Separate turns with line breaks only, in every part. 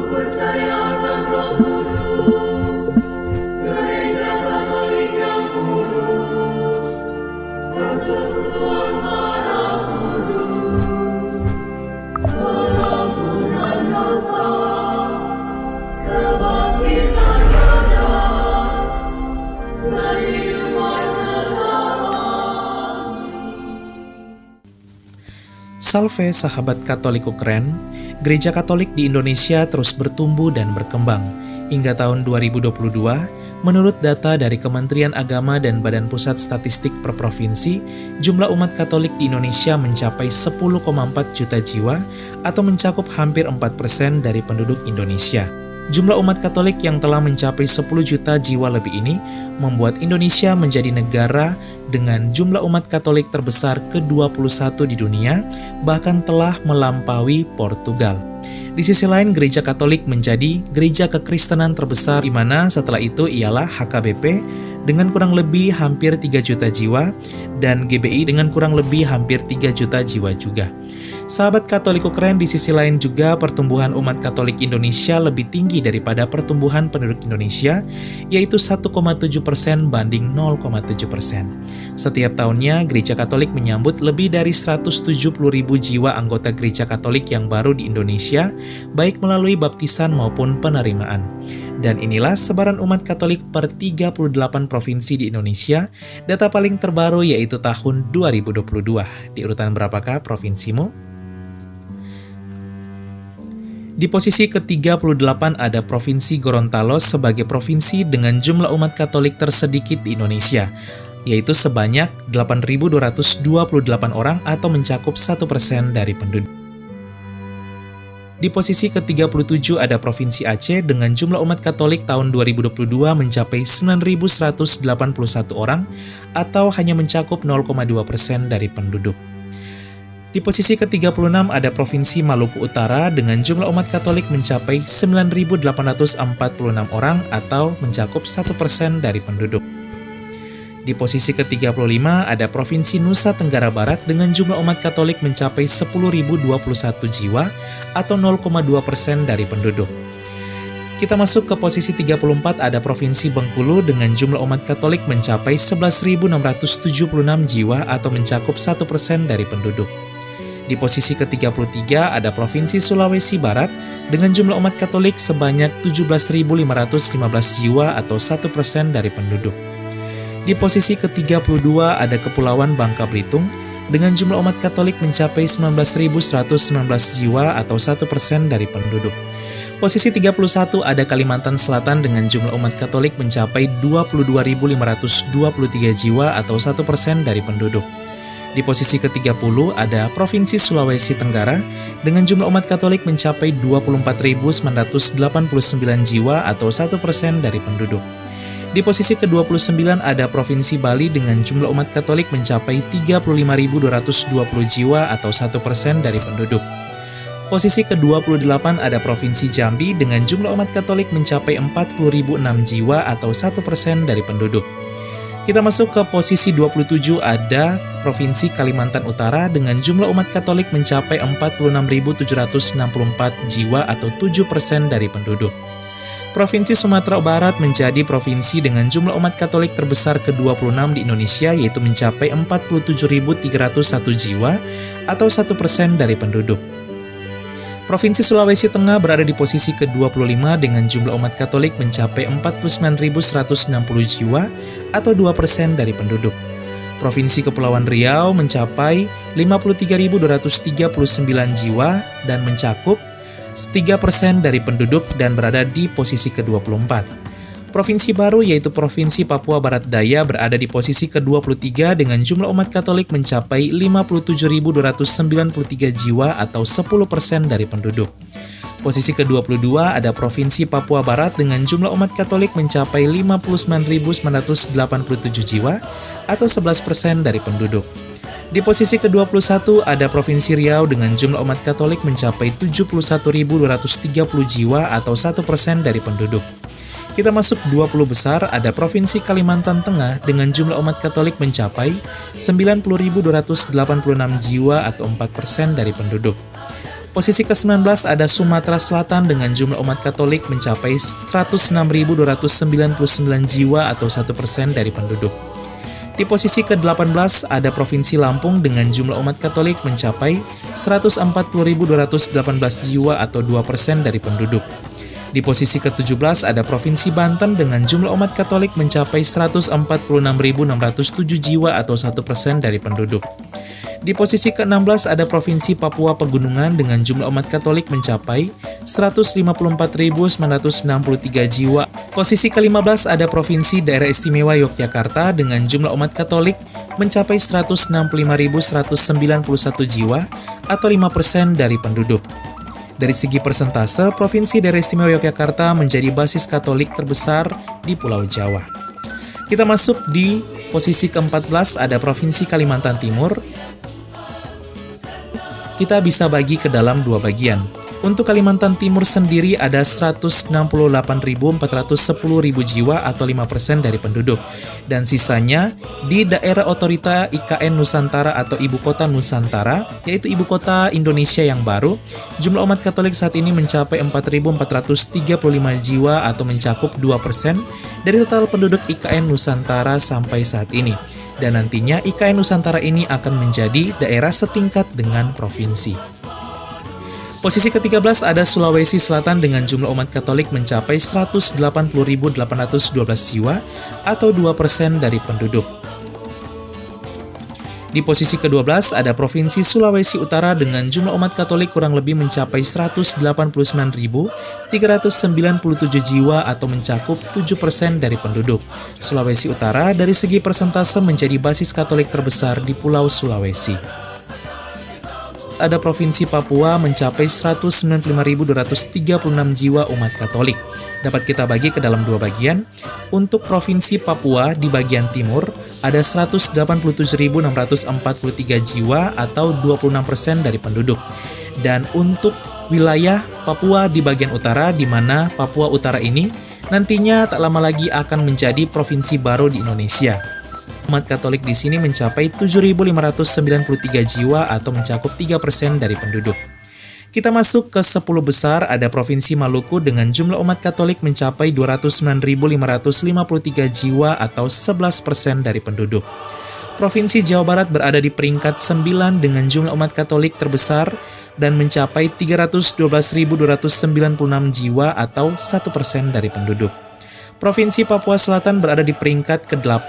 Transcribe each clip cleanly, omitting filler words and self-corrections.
percaya akan Roh Kudus, Gereja Katolik yang kudus, persekutuan darah kudus, pengampunan dosa, kebangkitan badan, dan kehidupan kekal.
Salve sahabat Katoliku keren, Gereja Katolik di Indonesia terus bertumbuh dan berkembang. Hingga tahun 2022, menurut data dari Kementerian Agama dan Badan Pusat Statistik per Provinsi, jumlah umat Katolik di Indonesia mencapai 10,4 juta jiwa atau mencakup hampir 4% dari penduduk Indonesia. Jumlah umat Katolik yang telah mencapai 10 juta jiwa lebih ini membuat Indonesia menjadi negara dengan jumlah umat Katolik terbesar ke-21 di dunia, bahkan telah melampaui Portugal. Di sisi lain, Gereja Katolik menjadi gereja kekristenan terbesar, di mana setelah itu ialah HKBP dengan kurang lebih hampir 3 juta jiwa dan GBI dengan kurang lebih hampir 3 juta jiwa juga. Sahabat Katoliku keren, di sisi lain juga pertumbuhan umat Katolik Indonesia lebih tinggi daripada pertumbuhan penduduk Indonesia, yaitu 1,7% banding 0,7%. Setiap tahunnya, Gereja Katolik menyambut lebih dari 170.000 jiwa anggota Gereja Katolik yang baru di Indonesia, baik melalui baptisan maupun penerimaan. Dan inilah sebaran umat Katolik per 38 provinsi di Indonesia. Data paling terbaru yaitu tahun 2022. Di urutan berapakah provinsimu? Di posisi ke-38 ada Provinsi Gorontalo sebagai provinsi dengan jumlah umat Katolik tersedikit di Indonesia, yaitu sebanyak 8.228 orang atau mencakup 1% dari penduduk. Di posisi ke-37 ada Provinsi Aceh dengan jumlah umat Katolik tahun 2022 mencapai 9.181 orang atau hanya mencakup 0,2% dari penduduk. Di posisi ke-36 ada Provinsi Maluku Utara dengan jumlah umat Katolik mencapai 9.846 orang atau mencakup 1% dari penduduk. Di posisi ke-35 ada Provinsi Nusa Tenggara Barat dengan jumlah umat Katolik mencapai 10.021 jiwa atau 0,2% dari penduduk. Kita masuk ke posisi 34 ada Provinsi Bengkulu dengan jumlah umat Katolik mencapai 11.676 jiwa atau mencakup 1% dari penduduk. Di posisi ke-33 ada Provinsi Sulawesi Barat dengan jumlah umat Katolik sebanyak 17.515 jiwa atau 1% dari penduduk. Di posisi ke-32 ada Kepulauan Bangka Belitung dengan jumlah umat Katolik mencapai 19.119 jiwa atau 1% dari penduduk. Posisi 31 ada Kalimantan Selatan dengan jumlah umat Katolik mencapai 22.523 jiwa atau 1% dari penduduk. Di posisi ke-30 ada Provinsi Sulawesi Tenggara dengan jumlah umat Katolik mencapai 24.989 jiwa atau 1% dari penduduk. Di posisi ke-29 ada Provinsi Bali dengan jumlah umat Katolik mencapai 35.220 jiwa atau 1% dari penduduk. Posisi ke-28 ada Provinsi Jambi dengan jumlah umat Katolik mencapai 40.006 jiwa atau 1% dari penduduk. Kita masuk ke posisi 27 ada Provinsi Kalimantan Utara dengan jumlah umat Katolik mencapai 46.764 jiwa atau 7% dari penduduk. Provinsi Sumatera Barat menjadi provinsi dengan jumlah umat Katolik terbesar ke-26 di Indonesia yaitu mencapai 47.301 jiwa atau 1% dari penduduk. Provinsi Sulawesi Tengah berada di posisi ke-25 dengan jumlah umat Katolik mencapai 49.160 jiwa atau 2% dari penduduk. Provinsi Kepulauan Riau mencapai 53.239 jiwa dan mencakup 3% dari penduduk dan berada di posisi ke-24. Provinsi baru yaitu Provinsi Papua Barat Daya berada di posisi ke-23 dengan jumlah umat Katolik mencapai 57.293 jiwa atau 10% dari penduduk. Posisi ke-22 ada Provinsi Papua Barat dengan jumlah umat Katolik mencapai 59.987 jiwa atau 11% dari penduduk. Di posisi ke-21 ada Provinsi Riau dengan jumlah umat Katolik mencapai 71.230 jiwa atau 1% dari penduduk. Kita masuk 20 besar, ada Provinsi Kalimantan Tengah dengan jumlah umat Katolik mencapai 90.286 jiwa atau 4% dari penduduk. Posisi ke-19 ada Sumatera Selatan dengan jumlah umat Katolik mencapai 106.299 jiwa atau 1% dari penduduk. Di posisi ke-18 ada Provinsi Lampung dengan jumlah umat Katolik mencapai 140.218 jiwa atau 2% dari penduduk. Di posisi ke-17 ada Provinsi Banten dengan jumlah umat Katolik mencapai 146.607 jiwa atau 1% dari penduduk. Di posisi ke-16 ada Provinsi Papua Pegunungan dengan jumlah umat Katolik mencapai 154.963 jiwa. Posisi ke-15 ada Provinsi Daerah Istimewa Yogyakarta dengan jumlah umat Katolik mencapai 165.191 jiwa atau 5% dari penduduk. Dari segi persentase, Provinsi Daerah Istimewa Yogyakarta menjadi basis Katolik terbesar di Pulau Jawa. Kita masuk di posisi ke-14 ada Provinsi Kalimantan Timur. Kita bisa bagi ke dalam dua bagian. Untuk Kalimantan Timur sendiri ada 168.410.000 jiwa atau 5% dari penduduk. Dan sisanya di daerah otorita IKN Nusantara atau Ibu Kota Nusantara, yaitu Ibu Kota Indonesia yang baru, jumlah umat Katolik saat ini mencapai 4.435 jiwa atau mencakup 2% dari total penduduk IKN Nusantara sampai saat ini. Dan nantinya IKN Nusantara ini akan menjadi daerah setingkat dengan provinsi. Posisi ke-13 ada Sulawesi Selatan dengan jumlah umat Katolik mencapai 180.812 jiwa atau 2% dari penduduk. Di posisi ke-12 ada Provinsi Sulawesi Utara dengan jumlah umat Katolik kurang lebih mencapai 189.397 jiwa atau mencakup 7% dari penduduk. Sulawesi Utara dari segi persentase menjadi basis Katolik terbesar di Pulau Sulawesi. Ada Provinsi Papua mencapai 195.236 jiwa umat Katolik. Dapat kita bagi ke dalam dua bagian. Untuk Provinsi Papua di bagian timur, ada 187.643 jiwa atau 26% dari penduduk. Dan untuk wilayah Papua di bagian utara, di mana Papua Utara ini nantinya tak lama lagi akan menjadi provinsi baru di Indonesia. Umat Katolik di sini mencapai 7.593 jiwa atau mencakup 3% dari penduduk. Kita masuk ke 10 besar, ada Provinsi Maluku dengan jumlah umat Katolik mencapai 209.553 jiwa atau 11% dari penduduk. Provinsi Jawa Barat berada di peringkat 9 dengan jumlah umat Katolik terbesar dan mencapai 312.296 jiwa atau 1% dari penduduk. Provinsi Papua Selatan berada di peringkat ke-8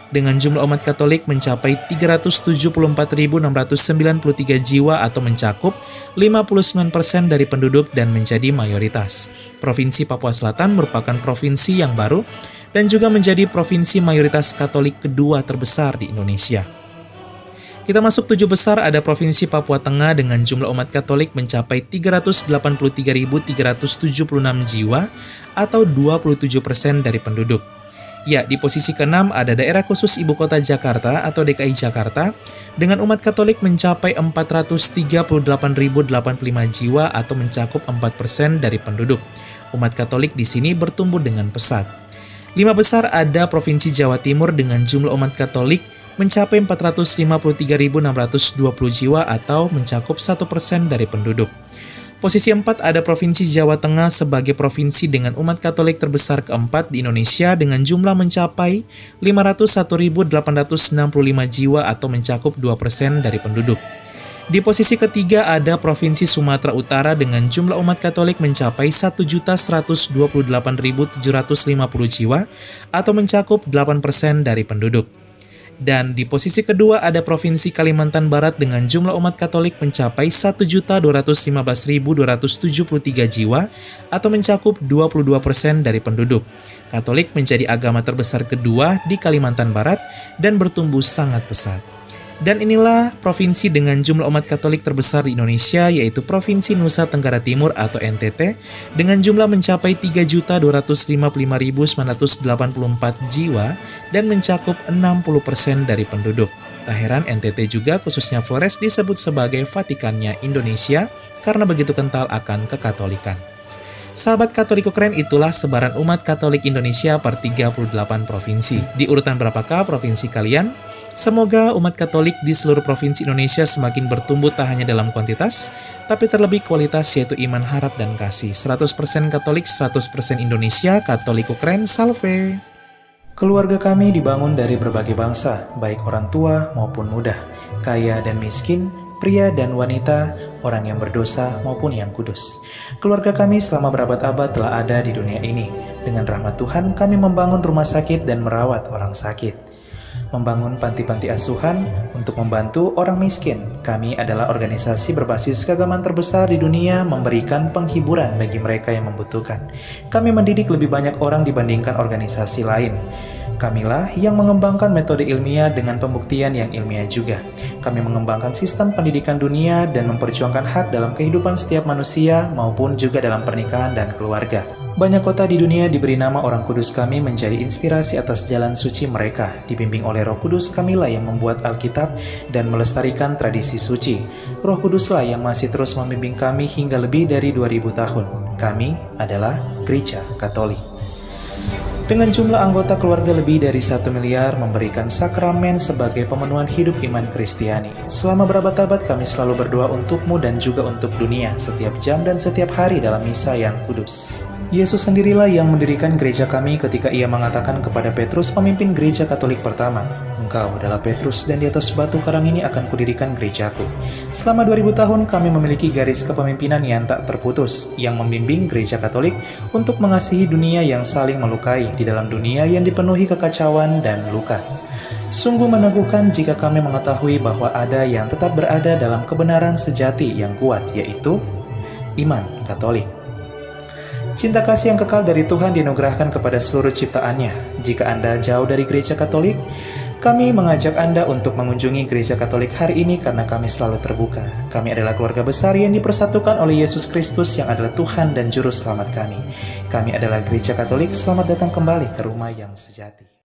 dengan jumlah umat Katolik mencapai 374.693 jiwa atau mencakup 59% dari penduduk dan menjadi mayoritas. Provinsi Papua Selatan merupakan provinsi yang baru dan juga menjadi provinsi mayoritas Katolik kedua terbesar di Indonesia. Kita masuk 7 besar, ada Provinsi Papua Tengah dengan jumlah umat Katolik mencapai 383.376 jiwa atau 27% dari penduduk. Ya, di posisi ke-6 ada daerah khusus Ibu Kota Jakarta atau DKI Jakarta dengan umat Katolik mencapai 438.085 jiwa atau mencakup 4% dari penduduk. Umat Katolik di sini bertumbuh dengan pesat. 5 besar ada Provinsi Jawa Timur dengan jumlah umat Katolik mencapai 453.620 jiwa atau mencakup 1% dari penduduk. Posisi 4 ada Provinsi Jawa Tengah sebagai provinsi dengan umat Katolik terbesar keempat di Indonesia dengan jumlah mencapai 501.865 jiwa atau mencakup 2% dari penduduk. Di posisi ketiga ada Provinsi Sumatera Utara dengan jumlah umat Katolik mencapai 1.128.750 jiwa atau mencakup 8% dari penduduk. Dan di posisi kedua ada Provinsi Kalimantan Barat dengan jumlah umat Katolik mencapai 1.215.273 jiwa atau mencakup 22% dari penduduk. Katolik menjadi agama terbesar kedua di Kalimantan Barat dan bertumbuh sangat pesat. Dan inilah provinsi dengan jumlah umat Katolik terbesar di Indonesia, yaitu Provinsi Nusa Tenggara Timur atau NTT, dengan jumlah mencapai 3.255.984 jiwa dan mencakup 60% dari penduduk. Tak heran NTT juga khususnya Flores disebut sebagai Vatikannya Indonesia karena begitu kental akan kekatolikan. Sahabat Katoliko keren, itulah sebaran umat Katolik Indonesia per 38 provinsi. Di urutan berapakah provinsi kalian? Semoga umat Katolik di seluruh provinsi Indonesia semakin bertumbuh tak hanya dalam kuantitas, tapi terlebih kualitas, yaitu iman, harap, dan kasih. 100% Katolik, 100% Indonesia, Katoliku keren, salve! Keluarga kami dibangun dari berbagai bangsa, baik orang tua maupun muda, kaya dan miskin, pria dan wanita, orang yang berdosa maupun yang kudus. Keluarga kami selama berabad-abad telah ada di dunia ini. Dengan rahmat Tuhan, kami membangun rumah sakit dan merawat orang sakit. Membangun panti-panti asuhan untuk membantu orang miskin. Kami adalah organisasi berbasis keagamaan terbesar di dunia, memberikan penghiburan bagi mereka yang membutuhkan. Kami mendidik lebih banyak orang dibandingkan organisasi lain. Kamilah yang mengembangkan metode ilmiah dengan pembuktian yang ilmiah juga. Kami mengembangkan sistem pendidikan dunia dan memperjuangkan hak dalam kehidupan setiap manusia maupun juga dalam pernikahan dan keluarga. Banyak kota di dunia diberi nama orang kudus kami menjadi inspirasi atas jalan suci mereka. Dibimbing oleh Roh Kudus, kamilah yang membuat Alkitab dan melestarikan tradisi suci. Roh Kuduslah yang masih terus membimbing kami hingga lebih dari 2000 tahun. Kami adalah Gereja Katolik. Dengan jumlah anggota keluarga lebih dari 1 miliar, memberikan sakramen sebagai pemenuhan hidup iman Kristiani. Selama berabad-abad kami selalu berdoa untukmu dan juga untuk dunia, setiap jam dan setiap hari dalam misa yang kudus. Yesus sendirilah yang mendirikan gereja kami ketika ia mengatakan kepada Petrus, pemimpin gereja Katolik pertama, "Engkau adalah Petrus dan di atas batu karang ini akan kudirikan gerejaku." Selama 2000 tahun kami memiliki garis kepemimpinan yang tak terputus, yang membimbing gereja Katolik untuk mengasihi dunia yang saling melukai di dalam dunia yang dipenuhi kekacauan dan luka. Sungguh meneguhkan jika kami mengetahui bahwa ada yang tetap berada dalam kebenaran sejati yang kuat, yaitu iman Katolik. Cinta kasih yang kekal dari Tuhan dianugerahkan kepada seluruh ciptaannya. Jika Anda jauh dari gereja Katolik, kami mengajak Anda untuk mengunjungi gereja Katolik hari ini karena kami selalu terbuka. Kami adalah keluarga besar yang dipersatukan oleh Yesus Kristus yang adalah Tuhan dan Juru Selamat kami. Kami adalah gereja Katolik, selamat datang kembali ke rumah yang sejati.